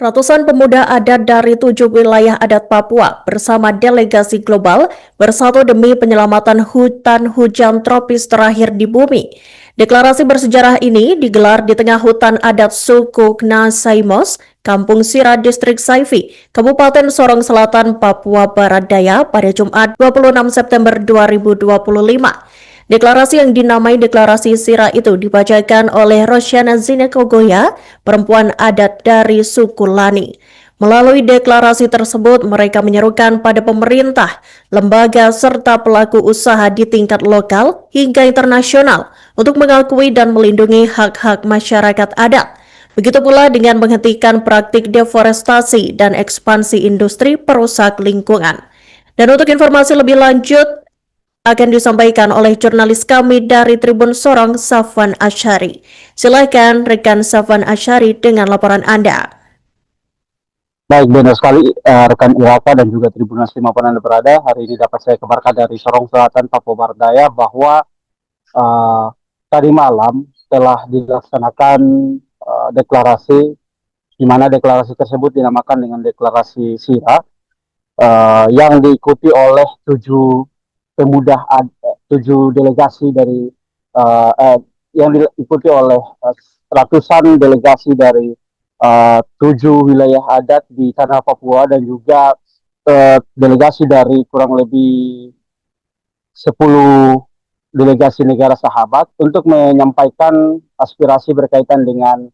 Ratusan pemuda adat dari 7 wilayah adat Papua bersama delegasi global bersatu demi penyelamatan hutan hujan tropis terakhir di bumi. Deklarasi bersejarah ini digelar di tengah hutan adat suku Knasaimos, Kampung Sira, Distrik Saifi, Kabupaten Sorong Selatan, Papua Barat Daya pada Jumat 26 September 2025. Deklarasi yang dinamai Deklarasi Sira itu dibacakan oleh Rosyana Zinekogoya, perempuan adat dari suku Lani. Melalui deklarasi tersebut, mereka menyerukan pada pemerintah, lembaga, serta pelaku usaha di tingkat lokal hingga internasional untuk mengakui dan melindungi hak-hak masyarakat adat. Begitu pula dengan menghentikan praktik deforestasi dan ekspansi industri perusak lingkungan. Dan untuk informasi lebih lanjut, akan disampaikan oleh jurnalis kami dari Tribun Sorong, Safwan Asyari. Silakan rekan Safwan Asyari dengan laporan Anda. Baik, benar sekali rekan Iraka dan juga Tribun 5 Anda berada. Hari ini dapat saya kabarkan dari Sorong Selatan, Papua Barat Daya bahwa tadi malam telah dilaksanakan deklarasi, di mana deklarasi tersebut dinamakan dengan Deklarasi Sira, yang diikuti oleh 7 delegasi dari yang diikuti oleh ratusan delegasi dari 7 wilayah adat di tanah Papua dan juga delegasi dari kurang lebih 10 delegasi negara sahabat untuk menyampaikan aspirasi berkaitan dengan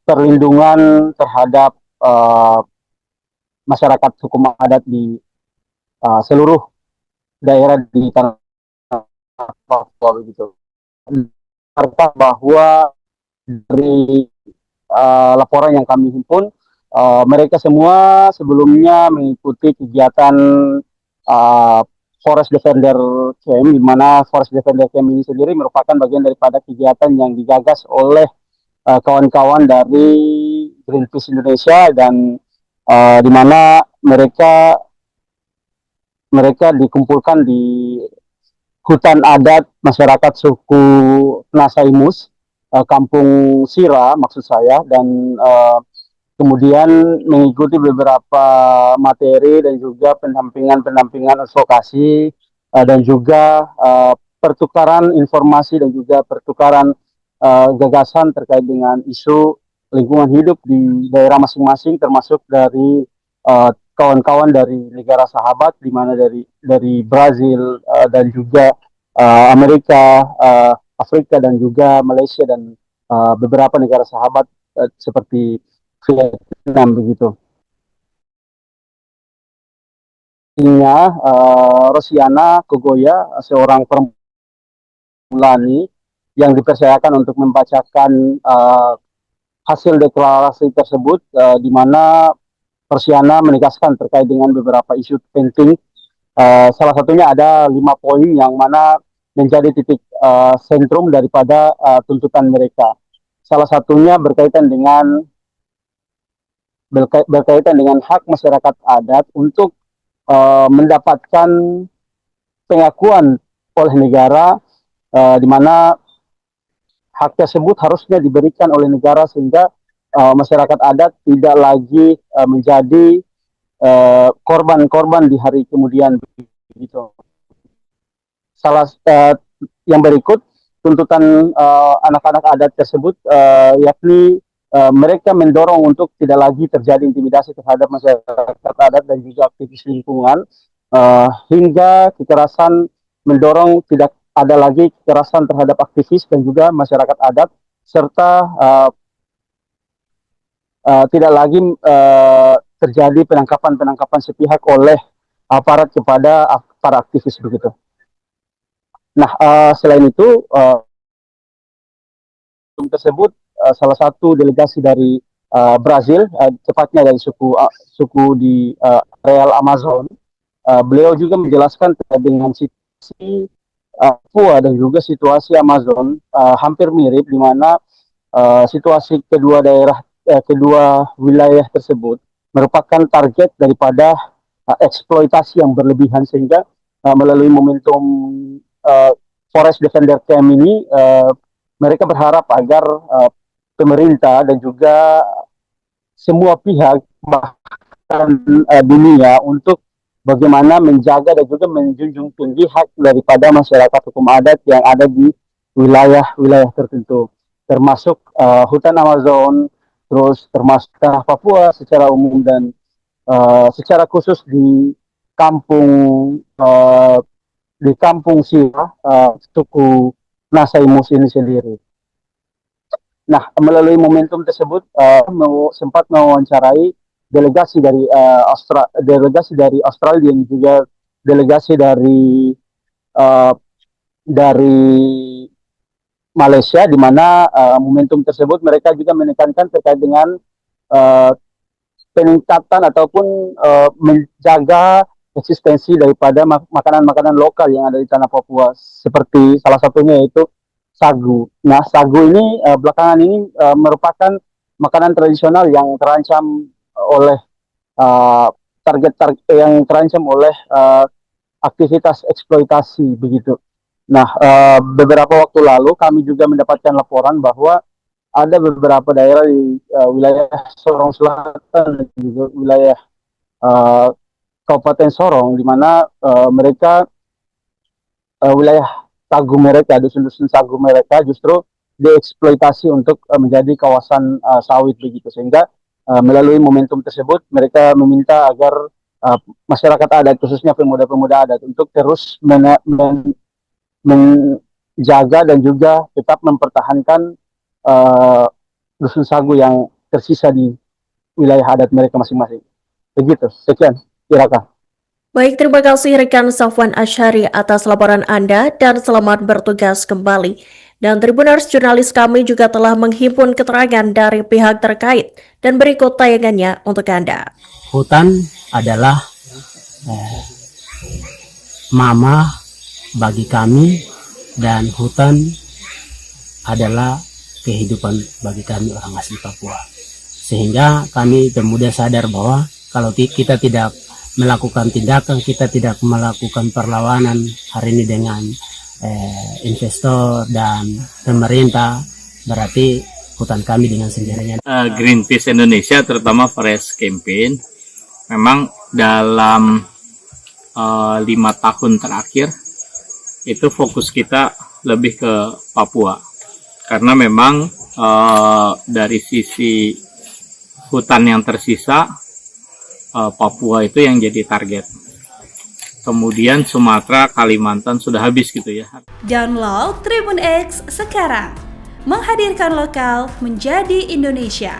perlindungan terhadap masyarakat suku adat di seluruh daerah di tanah Papua begitu. Serta bahwa dari laporan yang kami himpun, mereka semua sebelumnya mengikuti kegiatan Forest Defender Camp, di mana Forest Defender Camp ini sendiri merupakan bagian daripada kegiatan yang digagas oleh kawan-kawan dari Greenpeace Indonesia, dan di mana mereka dikumpulkan di hutan adat masyarakat suku Knasaimos, Kampung Sira maksud saya, dan kemudian mengikuti beberapa materi dan juga pendampingan advokasi, dan juga pertukaran informasi dan juga pertukaran gagasan terkait dengan isu lingkungan hidup di daerah masing-masing, termasuk dari kawan-kawan dari negara sahabat, di mana dari Brazil dan juga Amerika, Afrika dan juga Malaysia dan beberapa negara sahabat seperti Vietnam begitu. Rosyana Kogoya, seorang perempuan Lani yang dipercayakan untuk membacakan hasil deklarasi tersebut, di mana Rosyana menegaskan terkait dengan beberapa isu penting. Salah satunya ada 5 poin yang mana menjadi titik sentrum daripada tuntutan mereka. Salah satunya berkaitan dengan hak masyarakat adat untuk mendapatkan pengakuan oleh negara, di mana hak tersebut harusnya diberikan oleh negara sehingga masyarakat adat tidak lagi menjadi korban-korban di hari kemudian begitu. Yang berikut tuntutan anak-anak adat tersebut, yakni mereka mendorong untuk tidak lagi terjadi intimidasi terhadap masyarakat adat dan juga aktivis lingkungan, hingga kekerasan, mendorong tidak ada lagi kekerasan terhadap aktivis dan juga masyarakat adat, serta tidak lagi terjadi penangkapan sepihak oleh aparat kepada para aktivis begitu. Nah, selain itu, tersebut salah satu delegasi dari Brazil, tepatnya dari suku di areal Amazon, beliau juga menjelaskan dengan situasi Papua dan juga situasi Amazon hampir mirip, di mana situasi kedua wilayah tersebut merupakan target daripada eksploitasi yang berlebihan, sehingga melalui momentum Forest Defender Camp ini mereka berharap agar pemerintah dan juga semua pihak bahkan dunia untuk bagaimana menjaga dan juga menjunjung tinggi hak daripada masyarakat hukum adat yang ada di wilayah-wilayah tertentu, termasuk hutan Amazon, terus termasuk tanah Papua secara umum dan secara khusus kampung di kampung Siwa, suku Nasaimus ini sendiri. Nah, melalui momentum tersebut sempat mewawancarai delegasi dari Australia dan juga delegasi uh, dari Malaysia, di mana momentum tersebut mereka juga menekankan terkait dengan uh, peningkatan ataupun menjaga eksistensi daripada makanan-makanan lokal yang ada di tanah Papua, seperti salah satunya yaitu sagu. Nah, sagu ini belakangan ini merupakan makanan tradisional yang terancam oleh target-target yang terancam oleh aktivitas eksploitasi begitu. Nah, beberapa waktu lalu kami juga mendapatkan laporan bahwa ada beberapa daerah di wilayah Sorong Selatan dan juga wilayah Kabupaten Sorong, di mana mereka wilayah sagu mereka, dusun-dusun sagu mereka justru dieksploitasi untuk menjadi kawasan sawit begitu, sehingga melalui momentum tersebut mereka meminta agar masyarakat adat, khususnya pemuda-pemuda adat, untuk terus menjaga dan juga tetap mempertahankan dusun sagu yang tersisa di wilayah adat mereka masing-masing. Begitu, sekian, Iraka. Baik, terima kasih rekan Safwan Asyari atas laporan Anda dan selamat bertugas kembali. Dan Tribuners, jurnalis kami juga telah menghimpun keterangan dari pihak terkait dan berikut tayangannya untuk Anda. Hutan adalah mama bagi kami dan hutan adalah kehidupan bagi kami orang asli Papua. Sehingga kami pemuda sadar bahwa kalau kita tidak melakukan tindakan, kita tidak melakukan perlawanan hari ini dengan investor dan pemerintah, berarti hutan kami dengan sendirinya. Greenpeace Indonesia, terutama Forest Campaign, memang dalam 5 tahun terakhir itu fokus kita lebih ke Papua, karena memang dari sisi hutan yang tersisa, Papua itu yang jadi target. Kemudian Sumatera, Kalimantan sudah habis gitu ya. Download Tribun X sekarang, menghadirkan lokal menjadi Indonesia.